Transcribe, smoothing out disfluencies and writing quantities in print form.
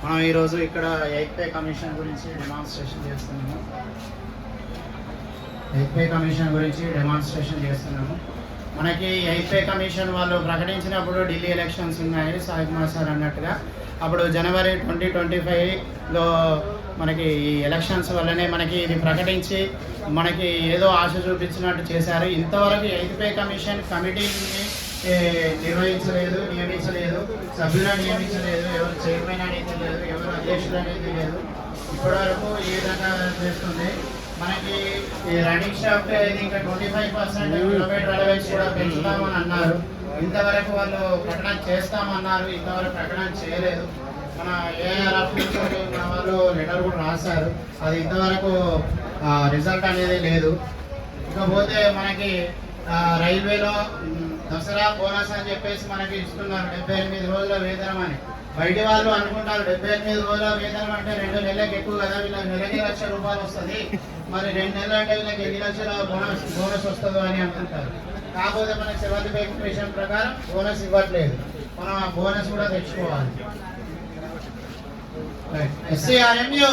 మనం ఈరోజు ఇక్కడ ఎయిత్ పే కమిషన్ గురించి డెమాన్స్ట్రేషన్ చేస్తున్నాము. మనకి ఎయిత్ పే కమిషన్ వాళ్ళు ప్రకటించినప్పుడు ఢిల్లీ ఎలక్షన్స్ ఉన్నాయి సాయి కుమార్ సార్ అన్నట్టుగా. అప్పుడు జనవరి 2025లో మనకి ఈ ఎలక్షన్స్ వల్లనే మనకి ఇది ప్రకటించి మనకి ఏదో ఆశ చూపించినట్టు చేశారు. ఇంతవరకు ఎయిత్ పే కమిషన్ కమిటీని నియమించలేదు, సభ్యులను నియమించలేదు, ఎవరు చైర్మన్ అనేది లేదు, ఎవరు అధ్యక్షులు అనేది లేదు. ఇప్పటివరకు ఈ విధంగా చేస్తుంది. మనకి ఈ రన్నింగ్ స్టాఫ్ ఇంకా 25% కిలోమీటర్ అలవెన్స్ కూడా పెంచుతామని అన్నారు. ఇంతవరకు వాళ్ళు ప్రకటన చేస్తామన్నారు, ఇంతవరకు ప్రకటన చేయలేదు. మన ఏఆర్ఎఫ్ మన వాళ్ళు లెటర్ కూడా రాశారు, అది ఇంతవరకు రిజల్ట్ అనేది లేదు. ఇకపోతే మనకి రైల్వేలో దసరా బోనస్ అని చెప్పేసి మనకి ఇస్తున్నారు 78 రోజుల వేతనం అని. బయటి వాళ్ళు అనుకుంటారు 78 రోజుల వేతనం అంటే 2 నెలలకు ఎక్కువ కదా, వీళ్ళకి నెలకి ₹1,00,000 వస్తుంది, మరి 2 నెలలు అంటే వీళ్ళకి ఎన్ని లక్షల బోనస్ వస్తుందో అని అనుకుంటారు. కాకపోతే మనకి 7th పే కమిషన్ ప్రకారం బోనస్ ఇవ్వట్లేదు. మనం ఆ బోనస్ కూడా తెచ్చుకోవాలి. SCRMU